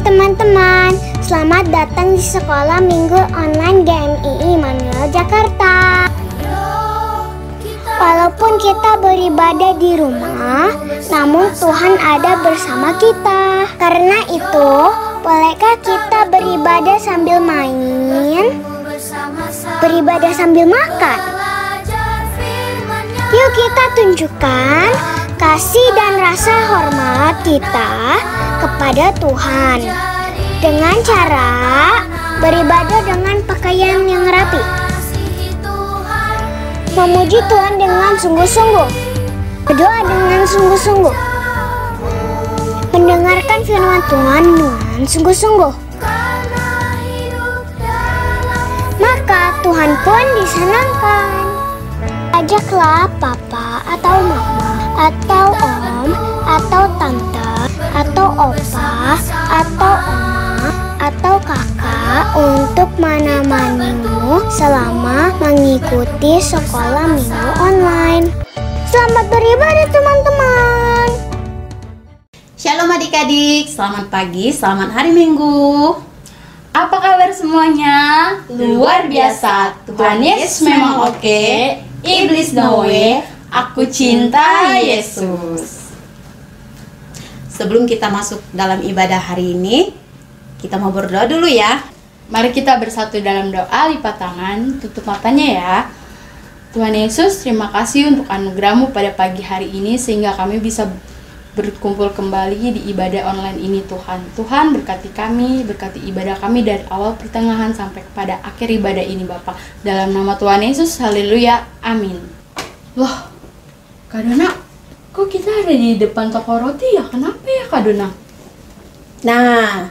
teman-teman, selamat datang di Sekolah Minggu Online GMI Immanuel Jakarta. Walaupun kita beribadah di rumah, namun Tuhan ada bersama kita. Karena itu, bolehkah kita beribadah sambil main? Beribadah sambil makan? Yuk kita tunjukkan kasih dan rasa hormat kita kepada Tuhan dengan cara beribadah dengan pakaian yang rapi, memuji Tuhan dengan sungguh-sungguh, berdoa dengan sungguh-sungguh, mendengarkan firman Tuhan dengan sungguh-sungguh. Maka Tuhan pun disenangkan. Ajaklah papa atau mama atau om atau tante atau opa atau oma atau kakak untuk menemanimu selama mengikuti sekolah minggu online. Selamat beribadah teman-teman. Shalom adik-adik, selamat pagi, selamat hari Minggu. Apa kabar semuanya? Luar biasa. Tuhan Yesus memang oke. Iblis no way. Aku cinta Yesus. Sebelum kita masuk dalam ibadah hari ini, kita mau berdoa dulu ya. Mari kita bersatu dalam doa, lipat tangan, tutup matanya ya. Tuhan Yesus, terima kasih untuk anugerah-Mu pada pagi hari ini sehingga kami bisa berkumpul kembali di ibadah online ini Tuhan. Tuhan berkati kami, berkati ibadah kami dari awal pertengahan sampai kepada akhir ibadah ini Bapak. Dalam nama Tuhan Yesus, haleluya, amin. Loh, Kak Dona, kok kita ada di depan toko roti ya? Kenapa ya Kak Dona? Nah,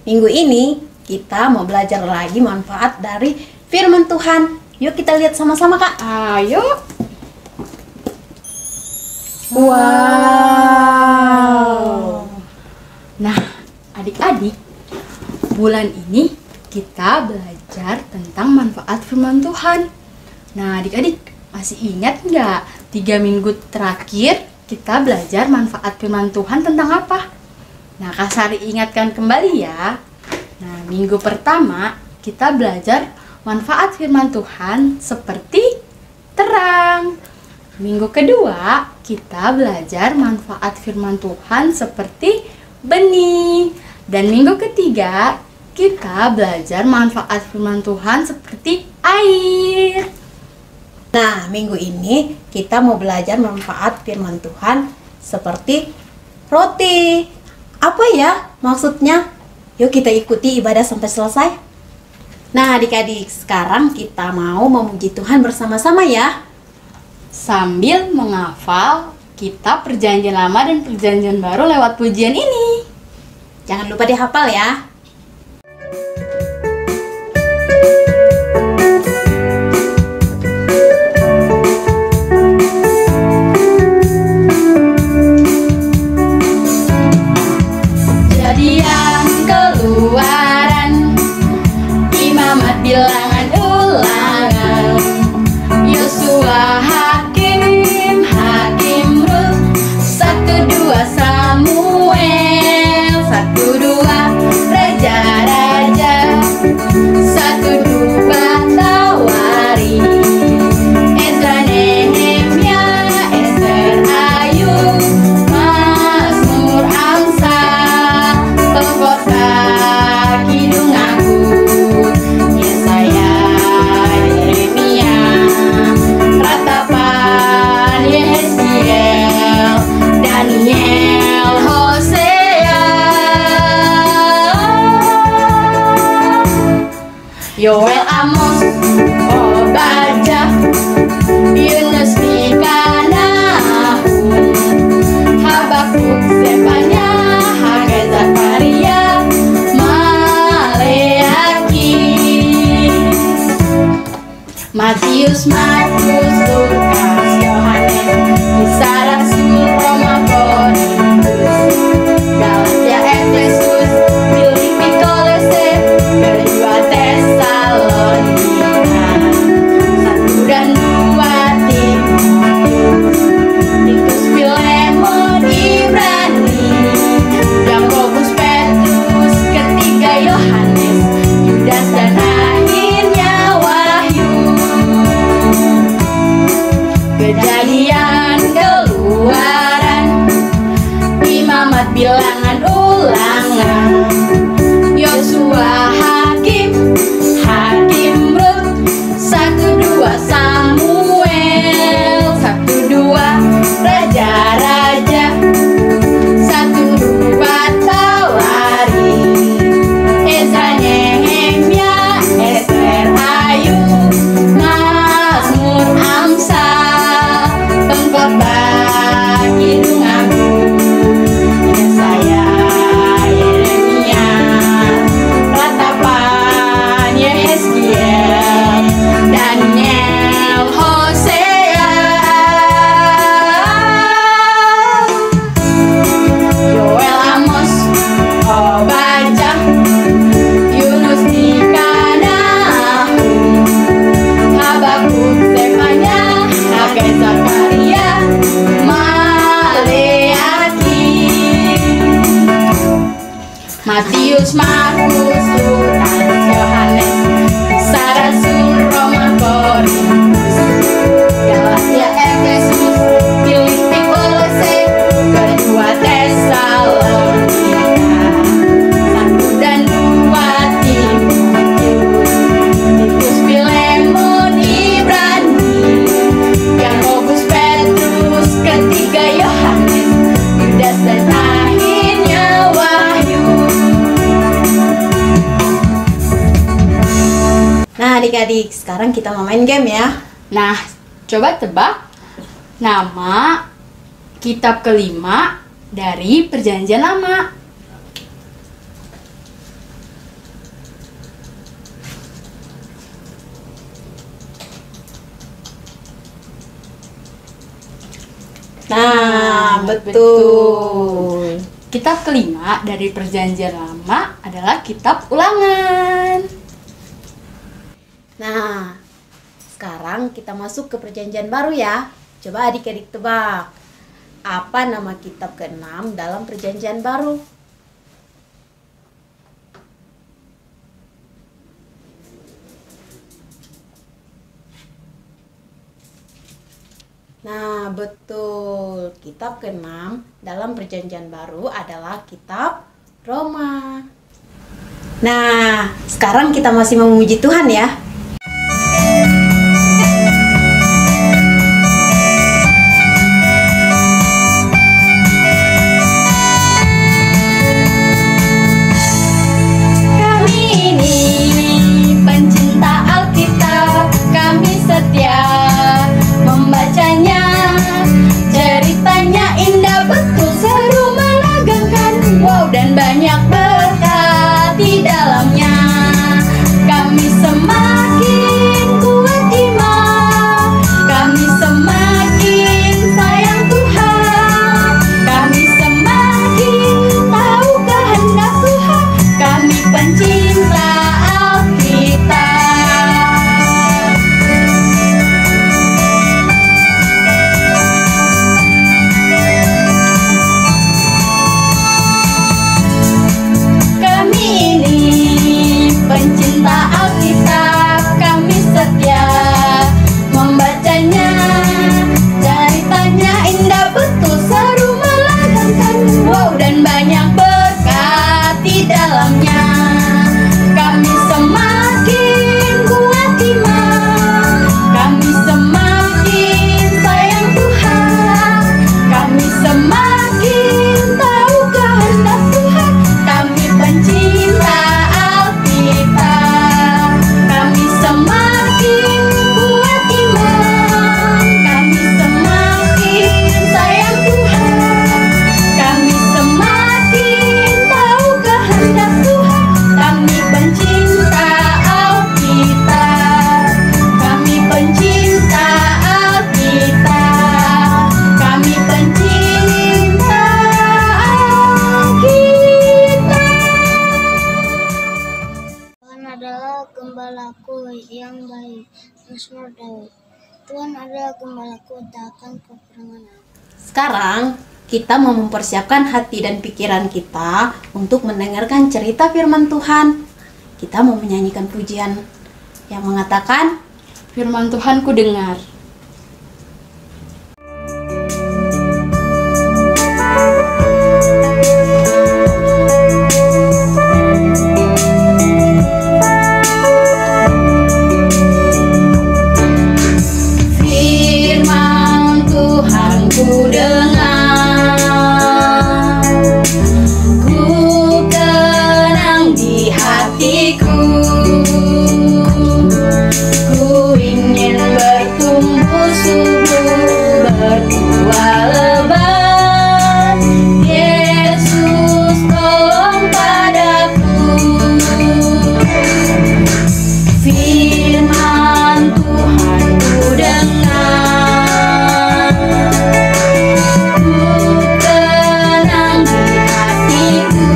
minggu ini kita mau belajar lagi manfaat dari firman Tuhan. Yuk kita lihat sama-sama Kak. Ayo. Wow. Nah, adik-adik, bulan ini kita belajar tentang manfaat firman Tuhan. Nah, adik-adik masih ingat nggak 3 minggu terakhir kita belajar manfaat firman Tuhan tentang apa? Nah, Kak Sari ingatkan kembali ya. Nah, minggu pertama kita belajar manfaat firman Tuhan seperti terang. Minggu kedua, kita belajar manfaat firman Tuhan seperti benih. Dan minggu ketiga, kita belajar manfaat firman Tuhan seperti air. Nah, minggu ini kita mau belajar manfaat firman Tuhan seperti roti. Apa ya maksudnya? Yuk kita ikuti ibadah sampai selesai. Nah, adik-adik, sekarang kita mau memuji Tuhan bersama-sama ya. Sambil menghafal kitab Perjanjian Lama dan Perjanjian Baru lewat pujian ini. Jangan lupa dihafal ya. Kejadian, Keluaran, Imamat, Bilangan, Ulangan, Yosua, Hakim, Rut, 1-2 Samuel, 1-2 Raja-Raja, 1-2 Tawari, Ezra, Nehemia, Ester, Ayub, Mazmur, Amsal, Pengkhotbah, Kidung Akut, Yesaya, Yeremia, Ratapan, Yeskiel, Daniel, Hosea, Yoel, Amos, Obadjah, Yunus, Mika, Nahum, Habakuk, Zefanya, Hagai, Zakaria, Maleaki, Matius, Markus, Lukas, Yohanes, Kisah Rasul, Roma, Korintus, Galatia, Efesus, Filipi, Kolose, kedua Tesalonika, 1 dan 2 Timotius, Titus, Filemon, Ibrani, Yakobus, Petrus, adik-adik, sekarang kita mau main game ya. Nah, coba tebak nama kitab kelima dari Perjanjian Lama. Nah, betul. Kitab kelima dari Perjanjian Lama adalah Kitab Ulangan. Nah, sekarang kita masuk ke Perjanjian Baru ya. Coba adik-adik tebak. Apa nama kitab ke-6 dalam Perjanjian Baru? Nah, betul. Kitab ke-6 dalam Perjanjian Baru adalah Kitab Roma. Nah, sekarang kita masih memuji Tuhan ya. Kami ini pencinta Alkitab, kami setia membacanya. Ceritanya indah betul, seru menegangkan, wow, dan banyak berkat di dalamnya. Kami semakin kuat iman, kami semakin sayang Tuhan, kami semakin tahu kehendak Tuhan, kami pencinta Alkitab. Kami ini pencinta Alkitab, kami setia membacanya. Ceritanya indah betul, seru menegangkan, wow, dan banyak berkat di dalamnya. Kami semakin kuat iman, kami semakin sayang Tuhan, kami semakin tahu kehendak Tuhan, kami pencinta Alkitab. Kami semakin kuat iman, kami semakin sayang Tuhan, kami semakin tahu kehendak Tuhan, kami pencinta Alkitab. Kami pencinta Alkitab, kami pencinta Alkitab. Tuhan adalah gembalaku yang baik. Mazmur Daud. Tuhan adalah gembalaku, tak akan kekurangan aku. Sekarang kita mau mempersiapkan hati dan pikiran kita untuk mendengarkan cerita firman Tuhan. Kita mau menyanyikan pujian yang mengatakan, Firman Tuhan ku dengar. Firman Tuhan ku dengar, ku tenang di hatiku. Ku ingin bertumbuh subur, berbuah lebat. Yesus tolong padaku. Firman Tuhan ku dengar, ku tenang di hatiku.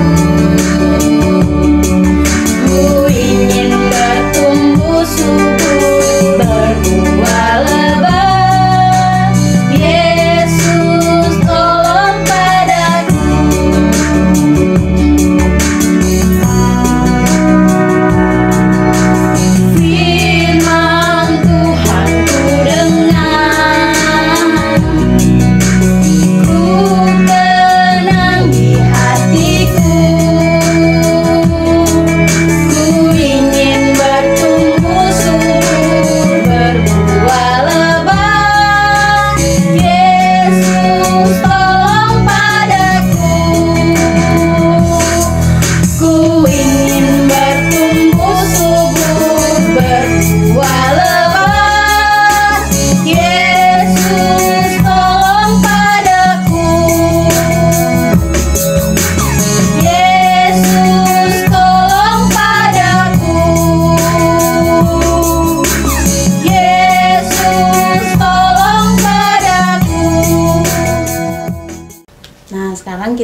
Ku ingin bertumbuh subur, berbuah lebat. Yesus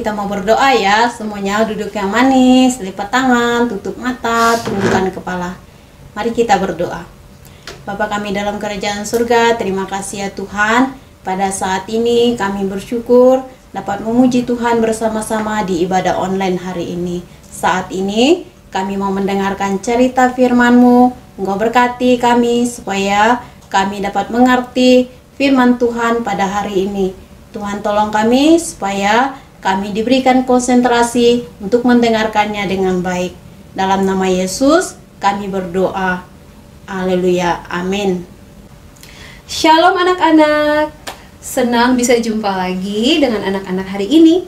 kita mau berdoa ya. Semuanya duduk yang manis, lipat tangan, tutup mata, tundukkan kepala. Mari kita berdoa. Bapa kami dalam kerajaan surga, terima kasih ya Tuhan. Pada saat ini kami bersyukur dapat memuji Tuhan bersama-sama di ibadah online hari ini. Saat ini kami mau mendengarkan cerita firman-Mu. Engkau berkati kami supaya kami dapat mengerti firman Tuhan pada hari ini. Tuhan tolong kami supaya kami diberikan konsentrasi untuk mendengarkannya dengan baik. Dalam nama Yesus kami berdoa. Haleluya. Amin. Shalom anak-anak. Senang bisa jumpa lagi dengan anak-anak hari ini.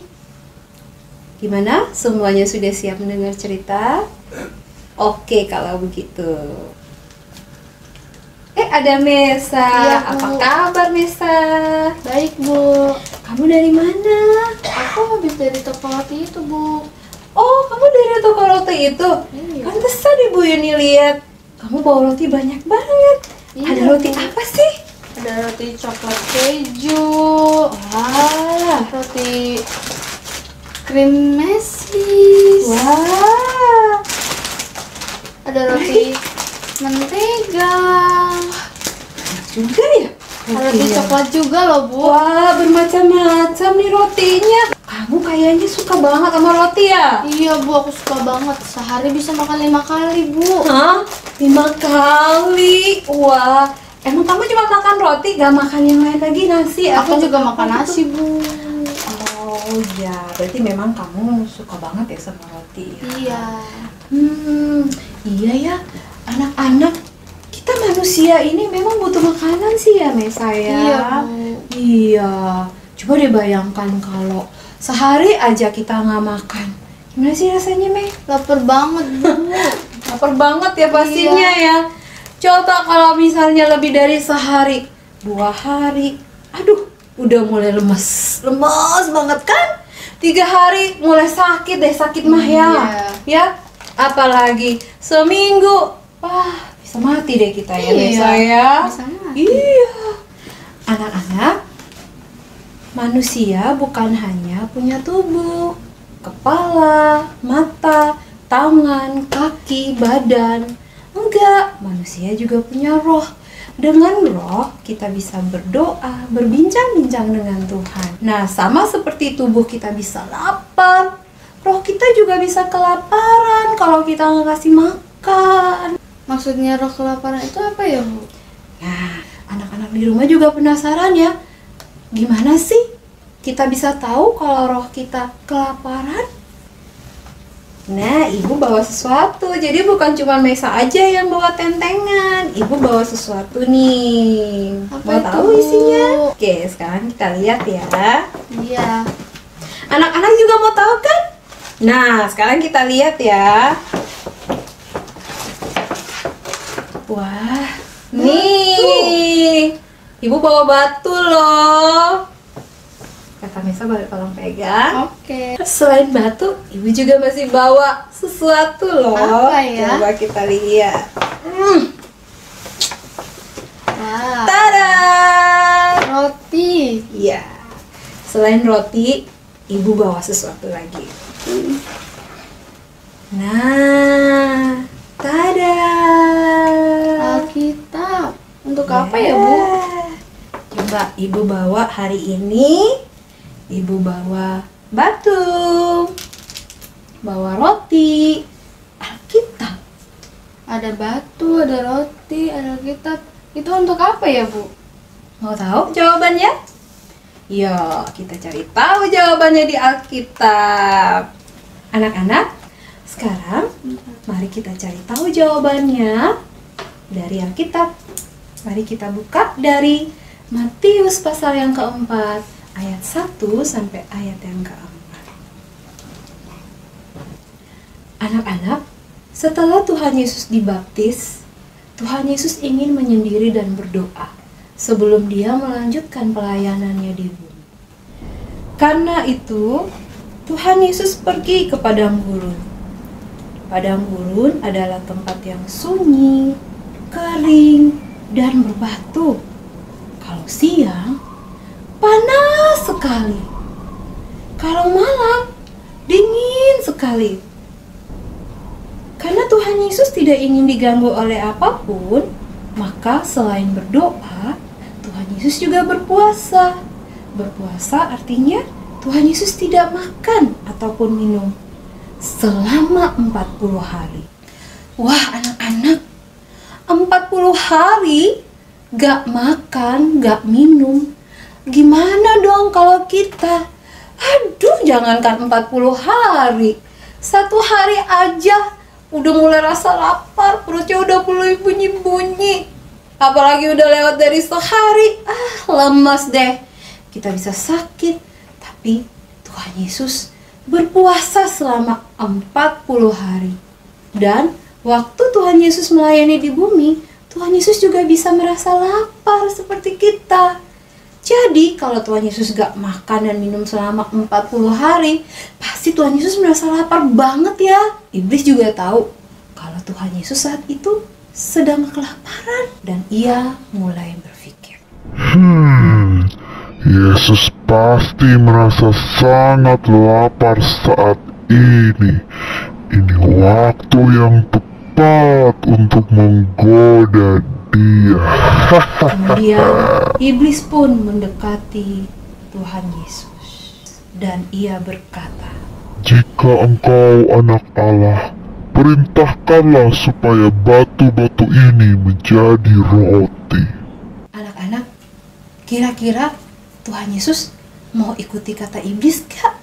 Gimana? Semuanya sudah siap mendengar cerita? Oke, kalau begitu. Ada Mesa. Iya, Bu. Apa kabar Mesa? Baik, Bu. Kamu dari mana? Aku habis dari toko roti itu, Bu. Oh, kamu dari toko roti itu? Iya. Pantesan Ibu Yuni lihat. Kamu bawa roti banyak banget. Iya, Ada roti Bu. apa sih? Ada roti coklat keju. Wah. Roti krim mesis. Wah. Ada roti mentega. Juga ya? Ada roti coklat juga loh, Bu. Wah, bermacam-macam nih rotinya. Kamu kayaknya suka banget sama roti ya? Iya, Bu, aku suka banget. Sehari bisa makan 5 kali, Bu. Hah? 5 kali? Wah, emang kamu cuma makan roti, gak makan yang lain lagi, nasi? Aku atau juga apa makan gitu? nasi, Bu. Oh ya, berarti memang kamu suka banget ya sama roti ya? Iya. Iya ya, anak-anak, kita manusia ini memang butuh makanan sih ya, Mesa ya? Iya, Bu. Iya, coba deh bayangkan kalau sehari aja kita nggak makan. Gimana sih rasanya, Mei? Lapar banget, Bu. Lapar banget ya pastinya ya. Coba kalau misalnya lebih dari sehari, 2 hari, aduh, udah mulai lemes banget kan? 3 hari mulai sakit deh, sakit mah ya. Ya, apalagi seminggu, wah bisa mati deh kita ya, Iya, Mesa ya. bisa mati. Iya. Anak-anak, manusia bukan hanya punya tubuh, kepala, mata, tangan, kaki, badan. Enggak, manusia juga punya roh. Dengan roh, kita bisa berdoa, berbincang-bincang dengan Tuhan. Nah, sama seperti tubuh kita bisa lapar, roh kita juga bisa kelaparan kalau kita nggak kasih makan. Maksudnya roh kelaparan itu apa ya, Bu? Nah, anak-anak di rumah juga penasaran ya, gimana sih kita bisa tahu kalau roh kita kelaparan? Nah, Ibu bawa sesuatu, jadi bukan cuma Mesa aja yang bawa tentengan. Ibu bawa sesuatu nih. Apa Mau itu, tahu Bu? isinya? Oke, sekarang kita lihat ya. Iya. Anak-anak juga mau tahu kan? Nah, sekarang kita lihat ya. Wah, nih. Ibu bawa batu loh. Kata Mesa boleh tolong pegang. Oke. Selain batu, Ibu juga masih bawa sesuatu loh. Apa ya? Coba kita lihat. Wah. Tada! Roti. Iya. Selain roti, Ibu bawa sesuatu lagi. Nah, tada! Alkitab. Untuk apa ya, Bu? Coba Ibu bawa hari ini. Ibu bawa batu, bawa roti, Alkitab. Ada batu, ada roti, ada Alkitab. Itu untuk apa ya, Bu? Mau tahu jawabannya? Yo, kita cari tahu jawabannya di Alkitab. Anak-anak, sekarang mari kita cari tahu jawabannya dari Alkitab. Mari kita buka dari Matius pasal yang keempat, ayat 1 sampai ayat yang keempat. Anak-anak, setelah Tuhan Yesus dibaptis, Tuhan Yesus ingin menyendiri dan berdoa sebelum dia melanjutkan pelayanannya di bumi. Karena itu, Tuhan Yesus pergi ke padang gurun. Padang gurun adalah tempat yang sunyi, kering, dan berbatu. Kalau siang, panas sekali. Kalau malam, dingin sekali. Karena Tuhan Yesus tidak ingin diganggu oleh apapun, maka selain berdoa, Tuhan Yesus juga berpuasa. Berpuasa artinya Tuhan Yesus tidak makan ataupun minum selama 40 hari. Wah, anak-anak, 40 hari gak makan, gak minum. Gimana dong kalau kita? Aduh, jangankan 40 hari. 1 hari aja udah mulai rasa lapar, perutnya udah mulai bunyi-bunyi. Apalagi udah lewat dari sehari, lemas deh. Kita bisa sakit, tapi Tuhan Yesus berpuasa selama 40 hari. Dan waktu Tuhan Yesus melayani di bumi, Tuhan Yesus juga bisa merasa lapar seperti kita. Jadi kalau Tuhan Yesus gak makan dan minum selama 40 hari, pasti Tuhan Yesus merasa lapar banget ya. Iblis juga tahu kalau Tuhan Yesus saat itu sedang kelaparan dan ia mulai berpikir, Yesus pasti merasa sangat lapar saat ini. Ini waktu yang tepat untuk menggoda dia. Kemudian iblis pun mendekati Tuhan Yesus dan ia berkata, Jika engkau anak Allah, perintahkanlah supaya batu-batu ini menjadi roti. anak-anak, kira-kira Tuhan Yesus mau ikuti kata iblis gak?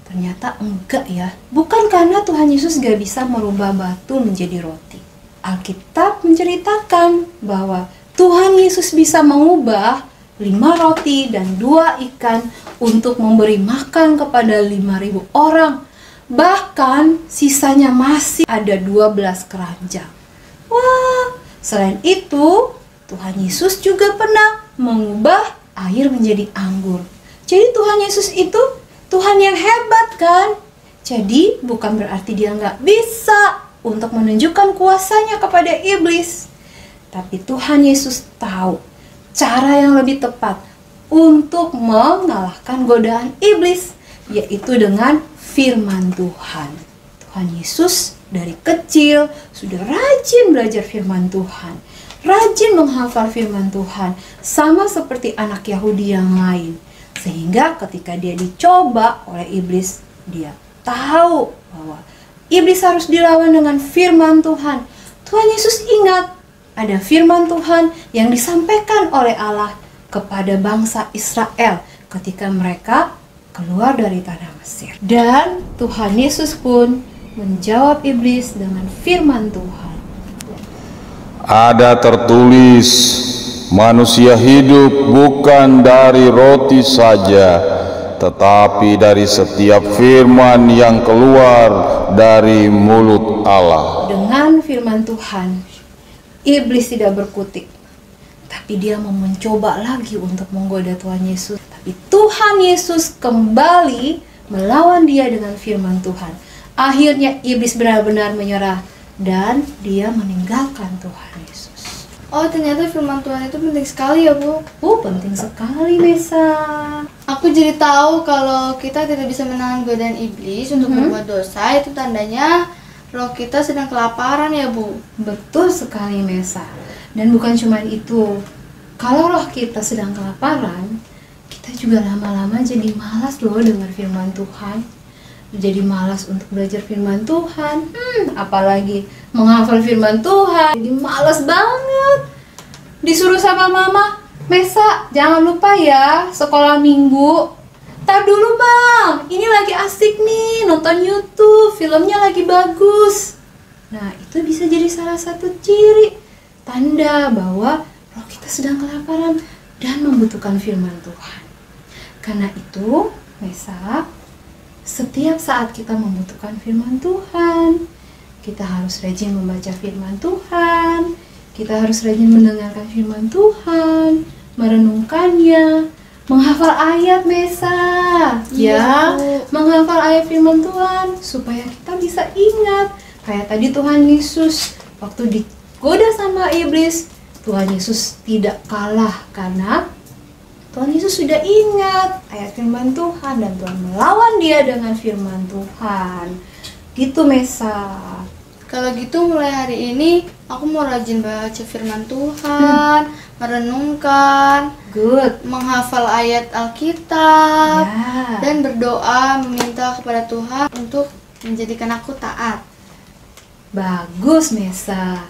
Ternyata enggak ya. Bukan karena Tuhan Yesus gak bisa merubah batu menjadi roti. Alkitab menceritakan bahwa Tuhan Yesus bisa mengubah 5 roti dan 2 ikan untuk memberi makan kepada 5.000 orang. Bahkan sisanya masih ada 12 keranjang. Wah, selain itu Tuhan Yesus juga pernah mengubah air menjadi anggur. Jadi Tuhan Yesus itu Tuhan yang hebat kan? Jadi bukan berarti dia nggak bisa untuk menunjukkan kuasanya kepada iblis. Tapi Tuhan Yesus tahu cara yang lebih tepat untuk mengalahkan godaan iblis, yaitu dengan firman Tuhan. Tuhan Yesus dari kecil sudah rajin belajar firman Tuhan, rajin menghafal firman Tuhan, sama seperti anak Yahudi yang lain. Sehingga ketika dia dicoba oleh iblis, dia tahu bahwa iblis harus dilawan dengan firman Tuhan. Tuhan Yesus ingat ada firman Tuhan yang disampaikan oleh Allah kepada bangsa Israel ketika mereka keluar dari tanah Mesir. Dan Tuhan Yesus pun menjawab iblis dengan firman Tuhan. Ada tertulis, manusia hidup bukan dari roti saja, tetapi dari setiap firman yang keluar dari mulut Allah. Dengan firman Tuhan, iblis tidak berkutik, tapi dia mau mencoba lagi untuk menggoda Tuhan Yesus. Tapi Tuhan Yesus kembali melawan dia dengan firman Tuhan. Akhirnya iblis benar-benar menyerah dan dia meninggalkan Tuhan Yesus. Oh, ternyata firman Tuhan itu penting sekali ya, Bu. Penting sekali, Mesa. Aku jadi tahu kalau kita tidak bisa menahan godaan iblis untuk berbuat dosa, itu tandanya roh kita sedang kelaparan ya, Bu. Betul sekali, Mesa. Dan bukan cuma itu. Kalau roh kita sedang kelaparan, kita juga lama-lama jadi malas loh dengar firman Tuhan. Jadi malas untuk belajar firman Tuhan. Apalagi menghafal firman Tuhan. Jadi malas banget. Disuruh sama mama, Mesa, jangan lupa ya sekolah minggu. Tar dulu bang, ini lagi asik nih nonton YouTube, filmnya lagi bagus. Nah, itu bisa jadi salah satu ciri tanda bahwa roh kita sedang kelaparan dan membutuhkan firman Tuhan. Karena itu, Mesa, setiap saat kita membutuhkan firman Tuhan, kita harus rajin membaca firman Tuhan, kita harus rajin mendengarkan firman Tuhan, merenungkannya, menghafal ayat, Mesa. Iya, menghafal ayat firman Tuhan supaya kita bisa ingat. Kayak tadi Tuhan Yesus waktu digoda sama iblis, Tuhan Yesus tidak kalah karena Tuhan Yesus sudah ingat ayat firman Tuhan dan Tuhan melawan dia dengan firman Tuhan. Gitu Mesa. Kalau gitu mulai hari ini aku mau rajin baca firman Tuhan, merenungkan, menghafal ayat Alkitab, dan berdoa meminta kepada Tuhan untuk menjadikan aku taat. Bagus Mesa.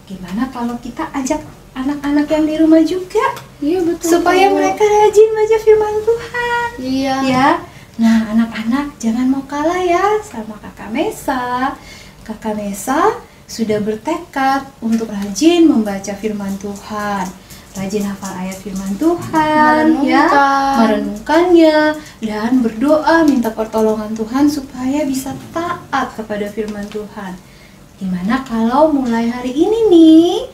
Gimana kalau kita ajak anak-anak yang di rumah juga? Iya betul. Supaya mereka rajin baca firman Tuhan. Iya. Ya. Nah, anak-anak jangan mau kalah ya sama Kakak Mesa. Kakak Mesa sudah bertekad untuk rajin membaca firman Tuhan, rajin hafal ayat firman Tuhan, merenungkannya, dan berdoa minta pertolongan Tuhan supaya bisa taat kepada firman Tuhan. Gimana kalau mulai hari ini nih,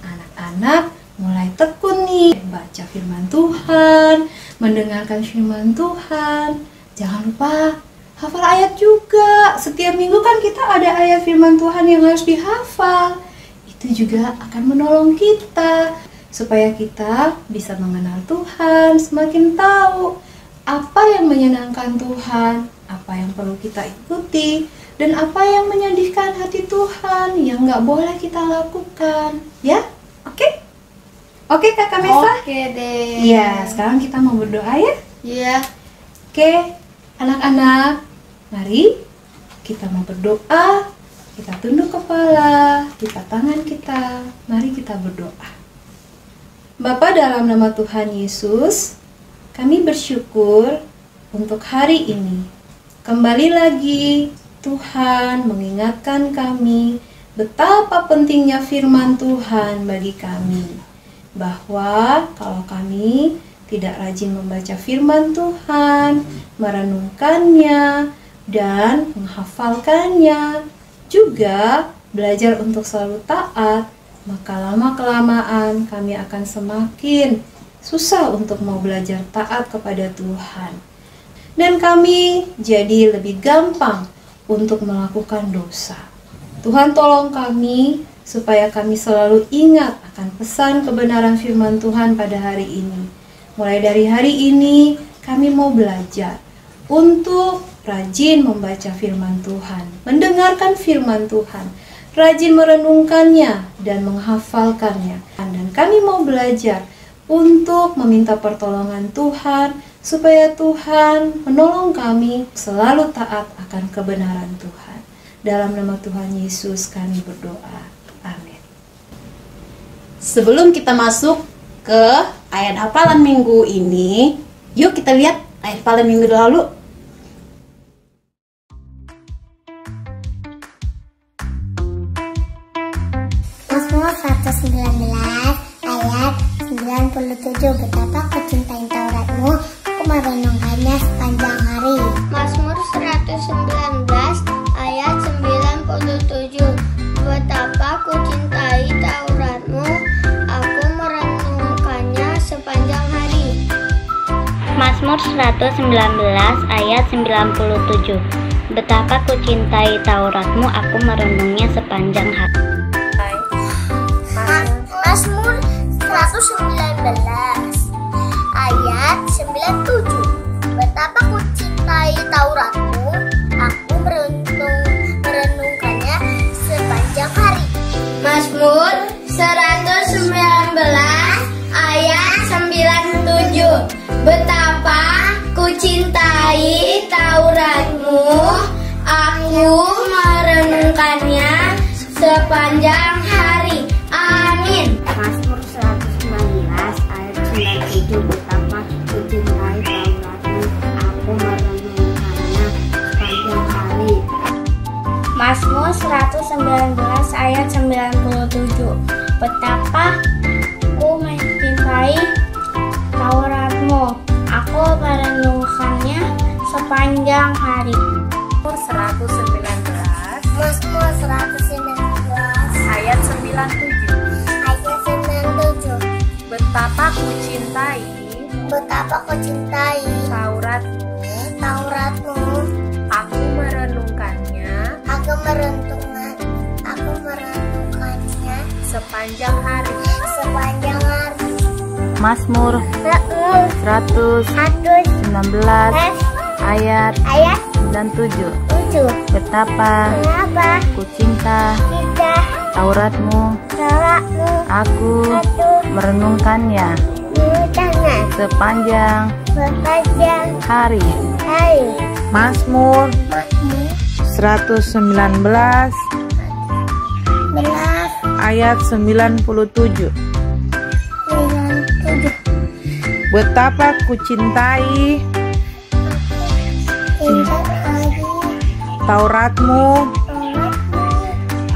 anak-anak mulai tekun nih, baca firman Tuhan, mendengarkan firman Tuhan. Jangan lupa hafal ayat juga. Setiap minggu kan kita ada ayat firman Tuhan yang harus dihafal. Itu juga akan menolong kita supaya kita bisa mengenal Tuhan, semakin tahu apa yang menyenangkan Tuhan, apa yang perlu kita ikuti, dan apa yang menyedihkan hati Tuhan yang nggak boleh kita lakukan. Ya, oke? Oke Kakak Mesa? Oke deh. Iya, sekarang kita mau berdoa ya? Iya. Oke, anak-anak, mari kita mau berdoa. Kita tunduk kepala, lipat tangan kita. Mari kita berdoa. Bapa, dalam nama Tuhan Yesus, kami bersyukur untuk hari ini. Kembali lagi Tuhan mengingatkan kami betapa pentingnya firman Tuhan bagi kami. Bahwa kalau kami tidak rajin membaca firman Tuhan, merenungkannya, dan menghafalkannya, juga belajar untuk selalu taat, maka lama-kelamaan kami akan semakin susah untuk mau belajar taat kepada Tuhan. Dan kami jadi lebih gampang untuk melakukan dosa. Tuhan tolong kami supaya kami selalu ingat akan pesan kebenaran firman Tuhan pada hari ini. Mulai dari hari ini, kami mau belajar untuk rajin membaca firman Tuhan, mendengarkan firman Tuhan, rajin merenungkannya dan menghafalkannya. Dan kami mau belajar untuk meminta pertolongan Tuhan, supaya Tuhan menolong kami selalu taat akan kebenaran Tuhan. Dalam nama Tuhan Yesus kami berdoa. Amin. Sebelum kita masuk ke ayat hafalan minggu ini, yuk kita lihat ayat hafalan minggu lalu. Mazmur 119 ayat 97. Betapa aku cintai Tauratmu, aku merenungkannya sepanjang hari. Mazmur 119 ayat 97. Betapa aku cintai Tauratmu, aku merenungkannya sepanjang hari. Mazmur 119 ayat 97. Betapa ku cintai Tauratmu, aku merenungnya sepanjang hari. Mazmur 119 ayat 97. Betapa ku cintai Tauratmu, aku merenungkannya sepanjang hari. Mazmur 119 ayat 97. Betapa ku cintai Tauratmu, aku merenungkannya sepanjang hari. Amin. Mazmur 119 ayat 97. Betapa ku cintai Tauratmu, aku merenungkannya sepanjang hari. Mazmur 119 ayat 97. Betapa ku mencintai Tauratmu, aku merenungkannya sepanjang hari. Mazmur 119 Ayat 97. ayat 97. Betapa ku cintai Betapa ku cintai Tauratmu, aku merenungkannya sepanjang hari. Mazmur 119 ayat 97. Betapa ku cinta Tauratmu, aku merenungkannya sepanjang hari. Mazmur 119 ayat 97. Betapa ku cintai Tauratmu,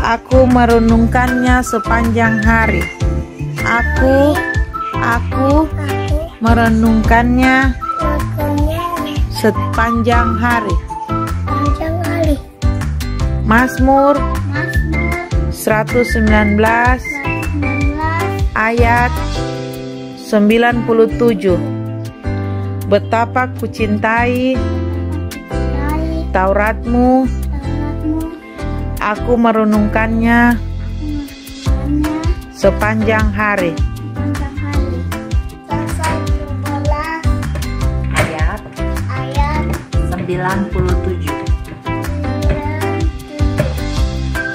aku merenungkannya sepanjang hari. Aku merenungkannya sepanjang hari. Mazmur 119 ayat 97. Betapa ku cintai Tauratmu, aku merenungkannya sepanjang hari. Ayat 97.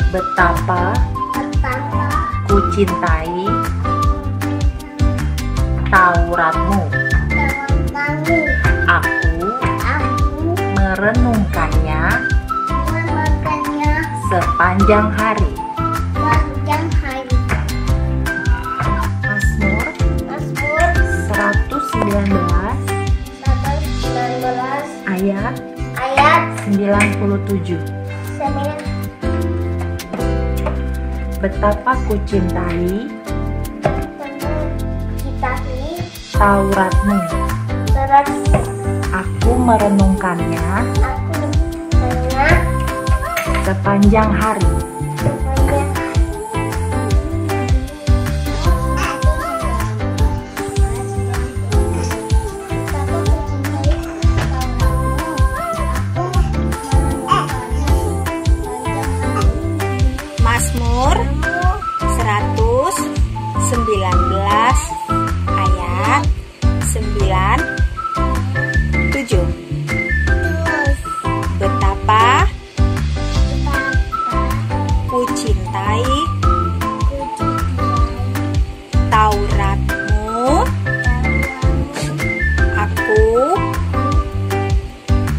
Betapa ku cintai Tauratmu, aku merenungkannya sepanjang hari. Mazmur 119 ayat 97. Betapa ku cintai Tauratmu, aku merenungkannya sepanjang hari. Mazmur 119 ayat 97. Betapa ku cintai Tauratmu, aku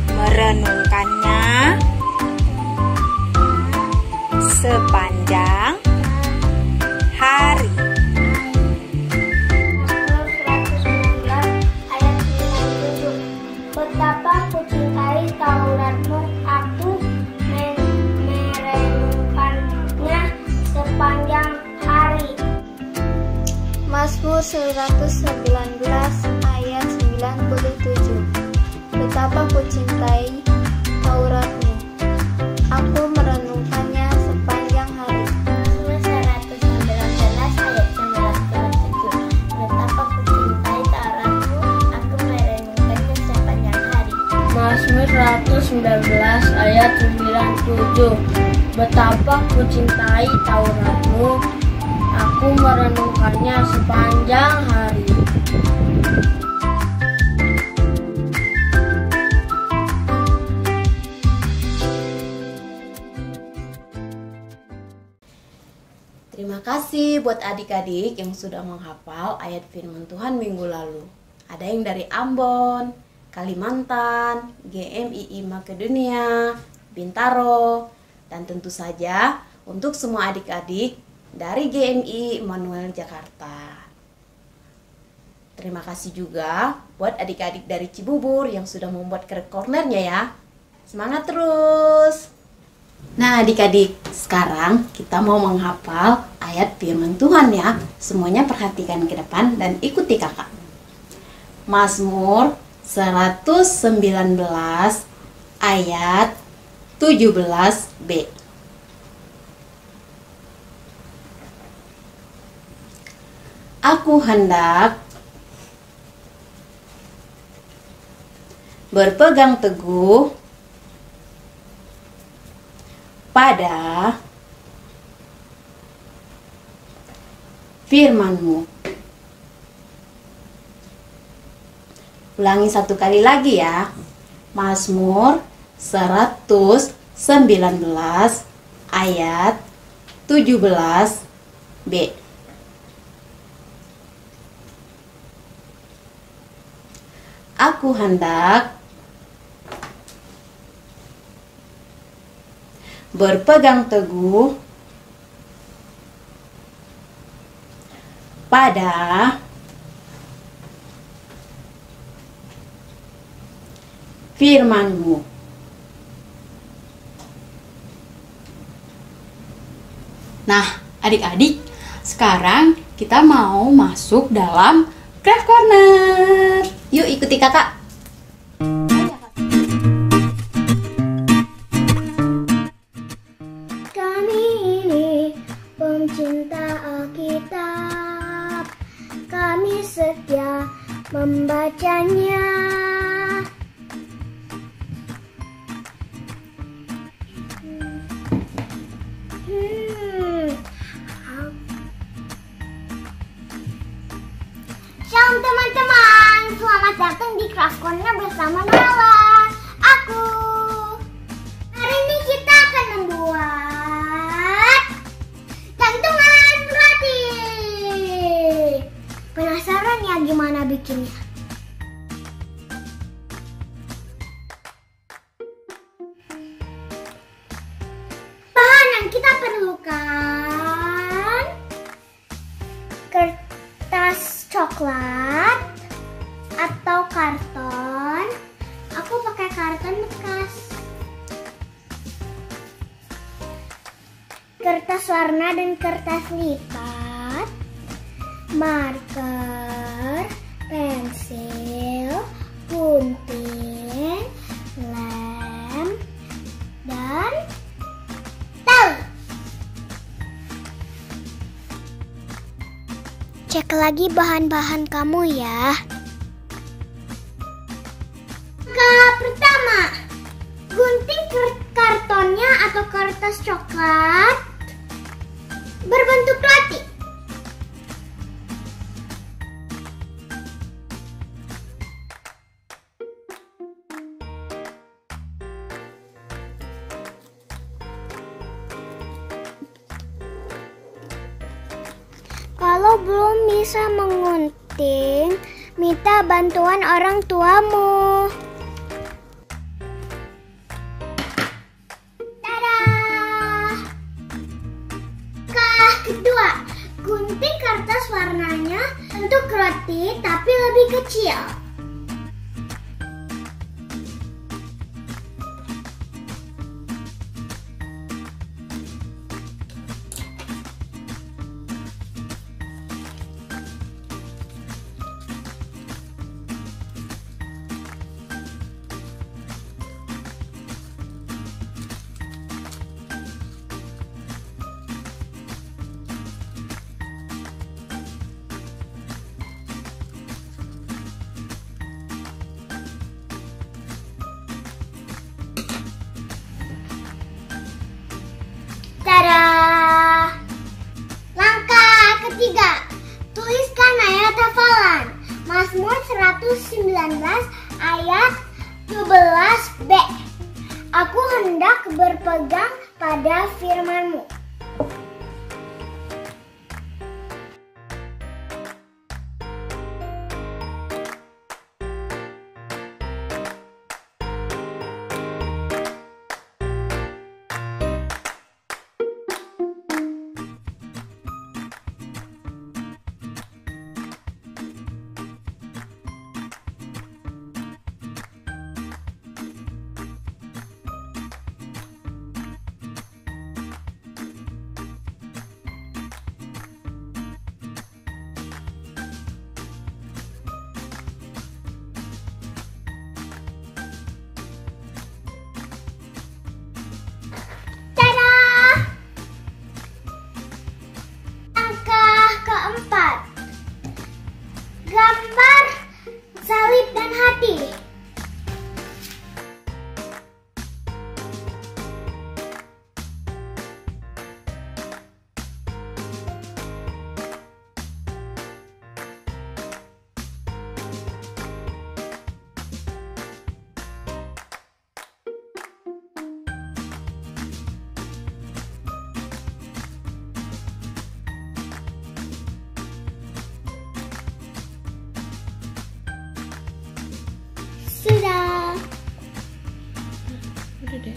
merenungkannya sepanjang hari. Betapa ku cintai Tauratmu, aku merenungkannya sepanjang hari. Mazmur 119 ayat 97. Betapa ku cintai Tauratmu, aku merenungkannya sepanjang hari. Mazmur 119 ayat 97. Betapa ku cintai Tauratmu, aku merenungkannya sepanjang hari. Mazmur 119 ayat 97. Betapa ku cintai Tauratmu, aku merenungkannya sepanjang hari. Terima kasih buat adik-adik yang sudah menghafal ayat firman Tuhan minggu lalu. Ada yang dari Ambon, Kalimantan, GMII Makedonia, Bintaro, dan tentu saja untuk semua adik-adik dari GMI Immanuel Jakarta. Terima kasih juga buat adik-adik dari Cibubur yang sudah membuat kerek cornernya ya. Semangat terus! Nah adik-adik, sekarang kita mau menghafal ayat firman Tuhan ya. Semuanya perhatikan ke depan dan ikuti kakak. Mazmur 119 ayat 17b. Aku hendak berpegang teguh pada firman-Mu. Ulangi satu kali lagi ya. Mazmur 119 ayat 17b. Aku hendak berpegang teguh pada firman-Mu. Nah, adik-adik, sekarang kita mau masuk dalam Craft Corner. Yuk ikuti kakak. Kami ini pencinta Alkitab, kami setia membacanya. Shalom teman-teman, selamat datang di Craft Corner bersama Nala, aku. Hari ini kita akan membuat gantungan roti. Penasaran ya gimana bikinnya? Bahan yang kita perlukan: kertas coklat atau karton. Aku pakai karton bekas. Kertas warna dan kertas lipat, marker, pensil, gunting, lem, dan tali. Cek lagi bahan-bahan kamu ya. Pertama, gunting kartonnya atau kertas coklat berbentuk roti. Kalau belum bisa mengunting, minta bantuan orang tuamu. Tada! Kedua, gunting kertas warnanya bentuk roti tapi lebih kecil. Tada! Langkah ketiga, tuliskan ayat hafalan. Mazmur 119 ayat 17b. Aku hendak berpegang pada firman-Mu. Keempat, gambar salib dan hati. deh.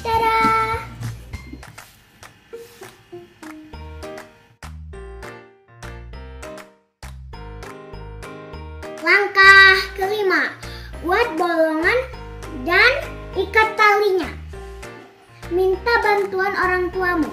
Tada! Langkah kelima, buat bolongan dan ikat talinya. Minta bantuan orang tuamu.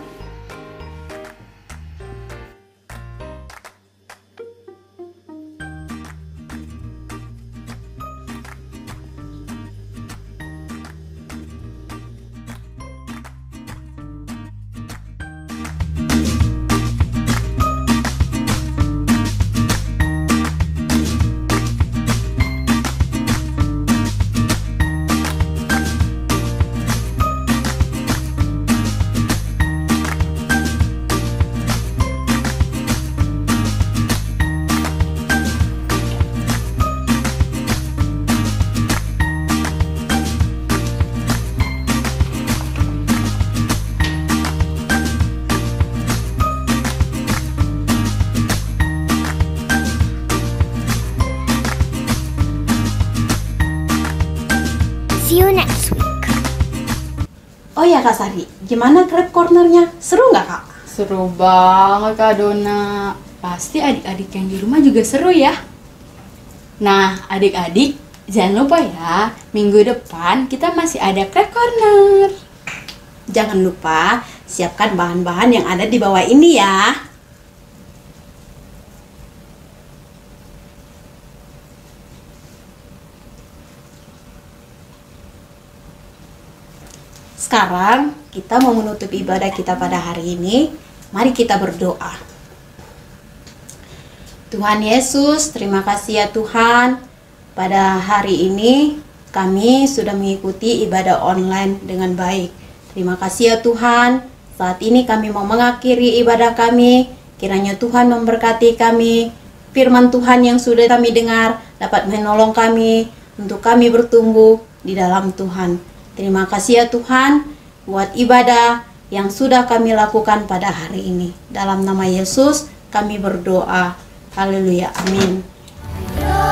See you next week. Oh ya Kak Sari, gimana Crab Corner-nya? Seru nggak Kak? Seru banget Kak Dona. Pasti adik-adik yang di rumah juga seru ya. Nah, adik-adik jangan lupa ya, minggu depan kita masih ada Crab Corner. Jangan lupa siapkan bahan-bahan yang ada di bawah ini ya. Sekarang kita mau menutup ibadah kita pada hari ini. Mari kita berdoa. Tuhan Yesus, terima kasih ya Tuhan. Pada hari ini kami sudah mengikuti ibadah online dengan baik. Terima kasih ya Tuhan. Saat ini kami mau mengakhiri ibadah kami. Kiranya Tuhan memberkati kami. Firman Tuhan yang sudah kami dengar dapat menolong kami untuk kami bertumbuh di dalam Tuhan. Terima kasih ya Tuhan buat ibadah yang sudah kami lakukan pada hari ini. Dalam nama Yesus kami berdoa. Haleluya. Amin.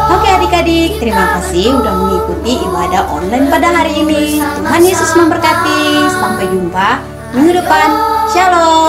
Oke adik-adik, terima kasih udah mengikuti ibadah online pada hari ini. Tuhan Yesus memberkati. Sampai jumpa minggu depan. Shalom.